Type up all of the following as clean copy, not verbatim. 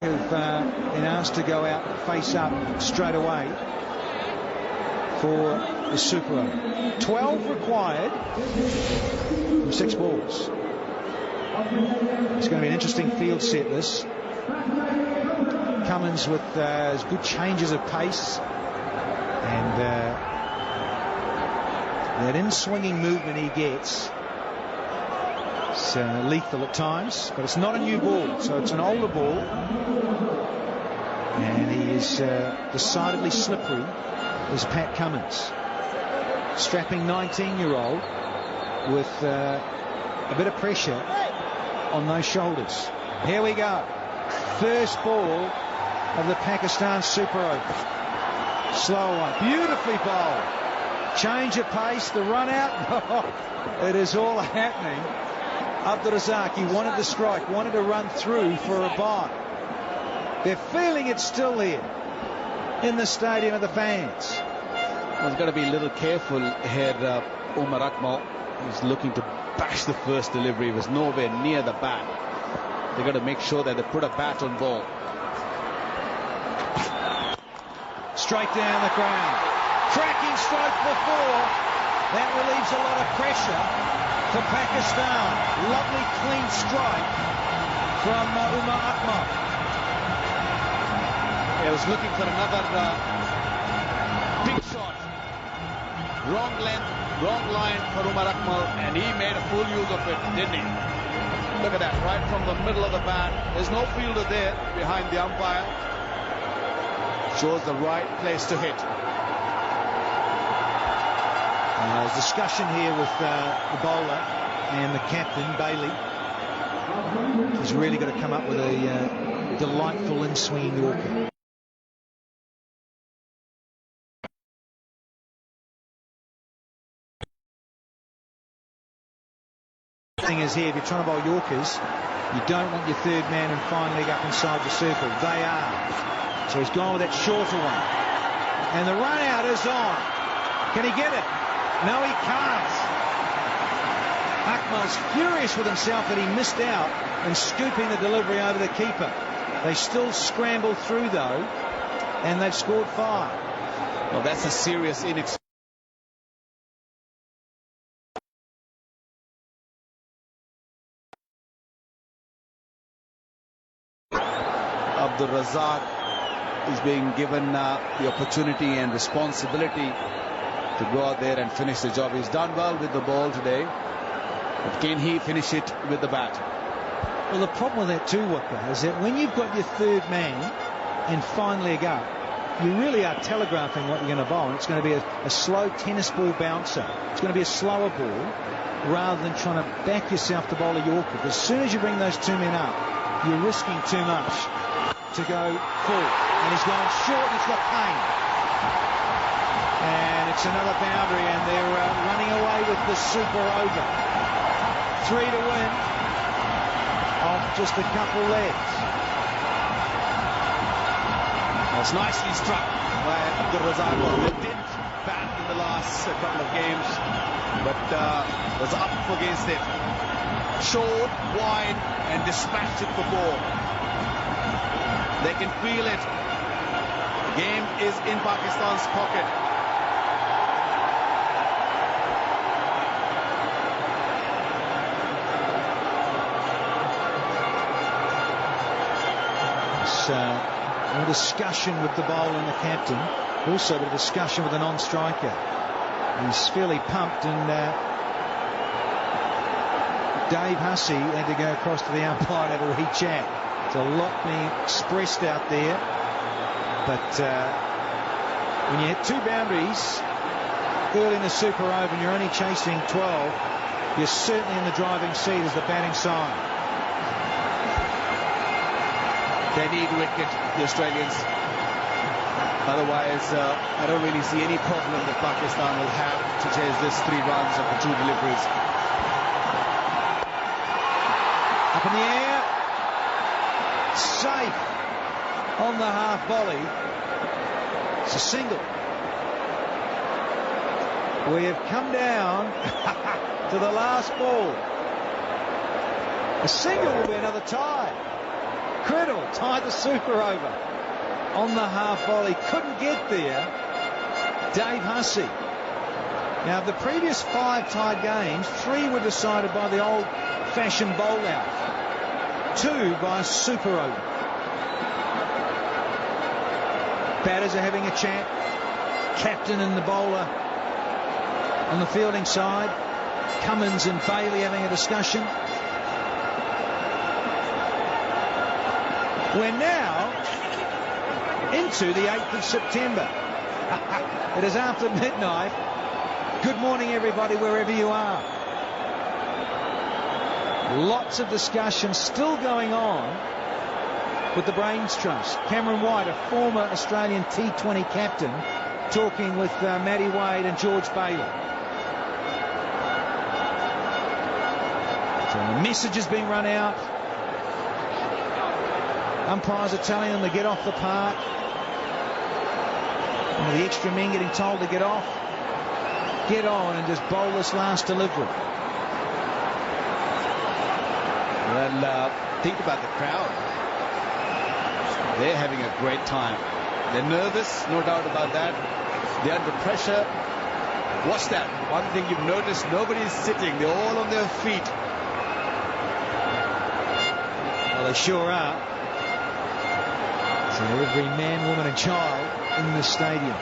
Who've been asked to go out and face up straight away for the Super Over. 12 required from 6 balls. It's going to be an interesting field set, this. Cummins with good changes of pace and that in-swinging movement he gets. It's lethal at times, but it's not a new ball, so it's an older ball, and he is decidedly slippery as Pat Cummins, strapping 19-year-old with a bit of pressure on those shoulders. Here we go, first ball of the Pakistan Super Over. Slow one, beautifully bowled, change of pace, the run out. It is all happening. Abdul Razak, he wanted to strike, wanted to run through for a bye. They're feeling it's still here in the stadium of the fans. Well, he's got to be a little careful here. Umar Akmal is looking to bash the first delivery. He was nowhere near the bat. They've got to make sure that they put a bat on ball. Straight down the ground. Cracking stroke before. That relieves a lot of pressure for Pakistan. Lovely clean strike from Umar Akmal. He was looking for another big shot. Wrong length, wrong line for Umar Akmal, and he made a full use of it, didn't he? Look at that, right from the middle of the bat. There's no fielder there behind the umpire. Shows the right place to hit. There's discussion here with the bowler and the captain, Bailey. He's really got to come up with a delightful in-swinging Yorker. The thing is here, if you're trying to bowl Yorkers, you don't want your third man and fine leg up inside the circle. They are. So he's gone with that shorter one. And the run out is on. Can he get it? No, he can't. Akmal's furious with himself that he missed out and scooping the delivery over the keeper. They still scramble through, though, and they've scored 5. Well, that's a serious inexperience. Abdul Razak is being given the opportunity and responsibility to go out there and finish the job. He's done well with the ball today, but can he finish it with the bat? Well, the problem with that too, Wicca, is that when you've got your third man and fine leg up, you really are telegraphing what you're going to bowl. And it's going to be a slow tennis ball bouncer. It's going to be a slower ball rather than trying to back yourself to bowl a Yorker. Because as soon as you bring those two men up, you're risking too much to go full. And he's gone short and he's got pain. And it's another boundary, and they're running away with the Super Over. 3 to win off just a couple legs. It's nicely struck by Abdul Razak. They didn't bat in the last couple of games, but was up against it. Short, wide, and dispatched it for 4. They can feel it. The game is in Pakistan's pocket. A discussion with the bowler and the captain, also a discussion with the non-striker. He's fairly pumped, and Dave Hussey had to go across to the umpire and have a wee chat. There's a lot being expressed out there, but when you hit 2 boundaries early in the Super Over and you're only chasing 12, you're certainly in the driving seat as the batting side. They need wicket, the Australians. Otherwise, I don't really see any problem that Pakistan will have to chase this 3 runs of the 2 deliveries. Up in the air. Safe on the half volley. It's a single. We have come down to the last ball. A single will be another tie. Criddle tied the super over on the half volley. Couldn't get there. Dave Hussey. Now, of the previous 5 tied games, 3 were decided by the old-fashioned bowl out. 2 by a super over. Batters are having a chat. Captain and the bowler on the fielding side. Cummins and Bailey having a discussion. We're now into the 8th of September. It is after midnight. Good morning, everybody, wherever you are. Lots of discussion still going on with the Brains Trust. Cameron White, a former Australian T20 captain, talking with Matty Wade and George Bailey. So the message has been run out. Umpires are telling them to get off the park. And the extra men getting told to get off. Get on and just bowl this last delivery. Well, think about the crowd. They're having a great time. They're nervous, no doubt about that. They're under pressure. Watch that. One thing you've noticed, nobody's sitting. They're all on their feet. Well, they sure are. So every man, woman and child in the stadium.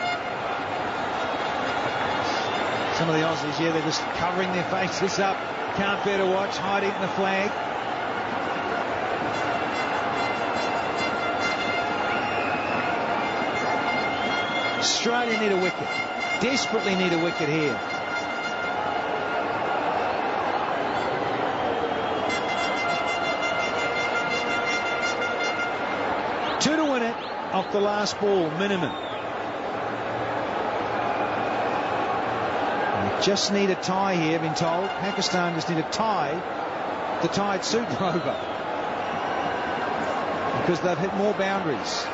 Some of the Aussies, yeah, they're just covering their faces up. Can't bear to watch, hiding in the flag. Australia need a wicket. Desperately need a wicket here. Two to win it off the last ball, minimum. They just need a tie here, I've been told. Pakistan just need to tie the tied super over. Because they've hit more boundaries.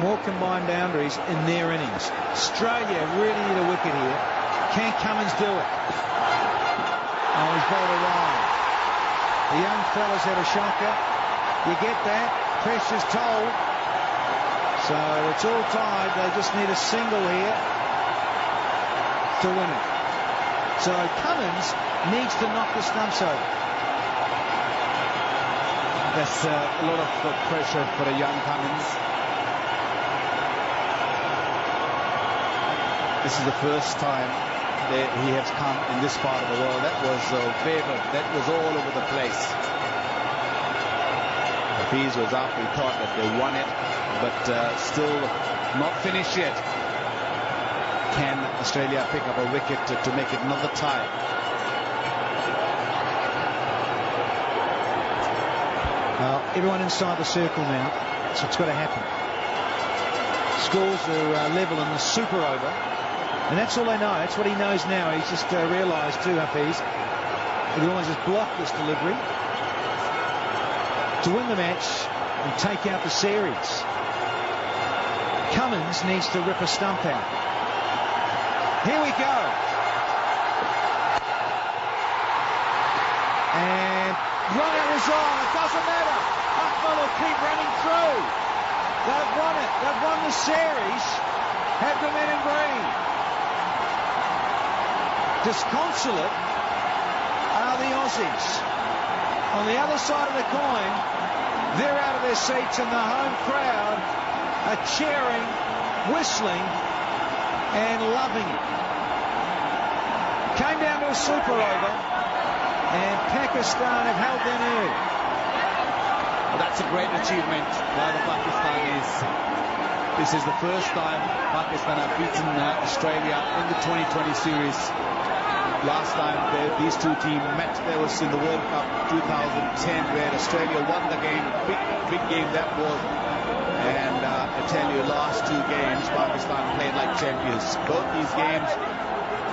More combined boundaries in their innings. Australia really need a wicket here. Can Cummins do it? Oh, he's bowled it wide. The young fella's had a shocker. You get that? Pressure's told. So it's all tied. They just need a single here to win it. So Cummins needs to knock the stumps over. That's a lot of pressure for a young Cummins. This is the first time that he has come in this part of the world. That was favored. That was all over the place. The fees was up. We thought that they won it, but still not finished yet. Can Australia pick up a wicket to make it another tie? Well, everyone inside the circle now, so it's got to happen. Scores are level in the super over. And that's all they know. That's what he knows now. He's just realised too, Hafiz. He can almost just block this delivery to win the match and take out the series. Cummins needs to rip a stump out. Here we go. And run out is on. It doesn't matter. Akmal will keep running through. They've won it. They've won the series. Have the men in green. Disconsolate are the Aussies. On the other side of the coin, they're out of their seats and the home crowd are cheering, whistling and loving it. Came down to a super over and Pakistan have held their nerve. Well, that's a great achievement by the Pakistanis. This is the first time Pakistan have beaten Australia in the 2020 series. Last time these two teams met, there was in the World Cup 2010, where Australia won the game. Big game that was. And I tell you, last two games, Pakistan played like champions. Both these games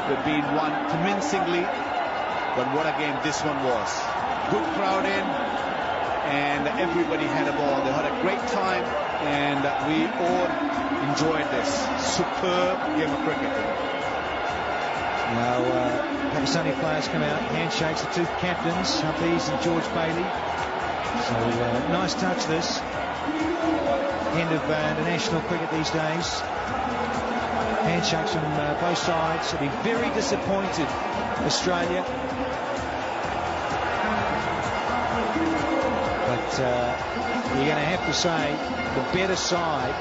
have been won convincingly. But what a game this one was. Good crowd in, and everybody had a ball. They had a great time, and we all enjoyed this superb game of cricket. Now, Pakistani players come out, handshakes, the two captains, Hafiz and George Bailey. So, nice touch this. end of international cricket these days. Handshakes from both sides. They'll be very disappointed, Australia. But you're going to have to say the better side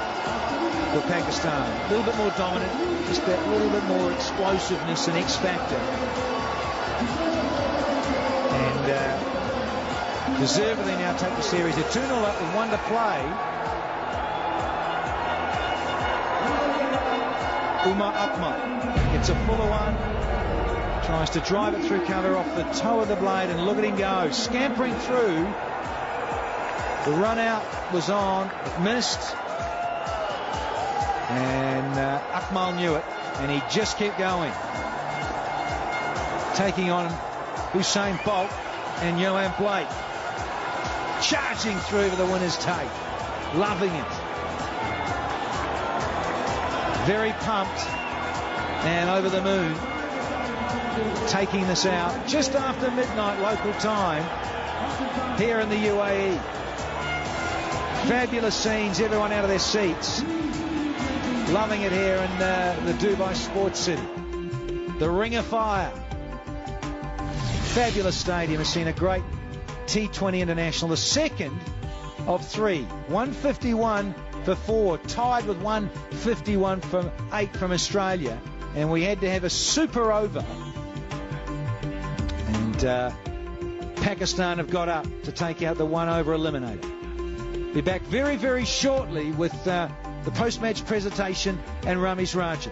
for Pakistan. A little bit more dominant, just that little bit more explosiveness and X factor. And deservedly now take the series. They're 2-0 up with 1 to play. Umar Akmal gets a fuller one. Tries to drive it through cover off the toe of the blade, and look at him go. Scampering through. The run out was on. It missed. And Akmal knew it, and he just kept going. Taking on Usain Bolt and Johan Blake. Charging through for the winner's take. Loving it. Very pumped and over the moon. Taking this out just after midnight local time here in the UAE. Fabulous scenes, everyone out of their seats. Loving it here in the Dubai Sports City. The Ring of Fire. Fabulous stadium. Has seen a great T20 international, the second of 3. 151 for 4, tied with 151 from 8 from Australia, and we had to have a super over, and Pakistan have got up to take out the 1 over eliminator. Be back very, very shortly with the post-match presentation and Ramiz Raja.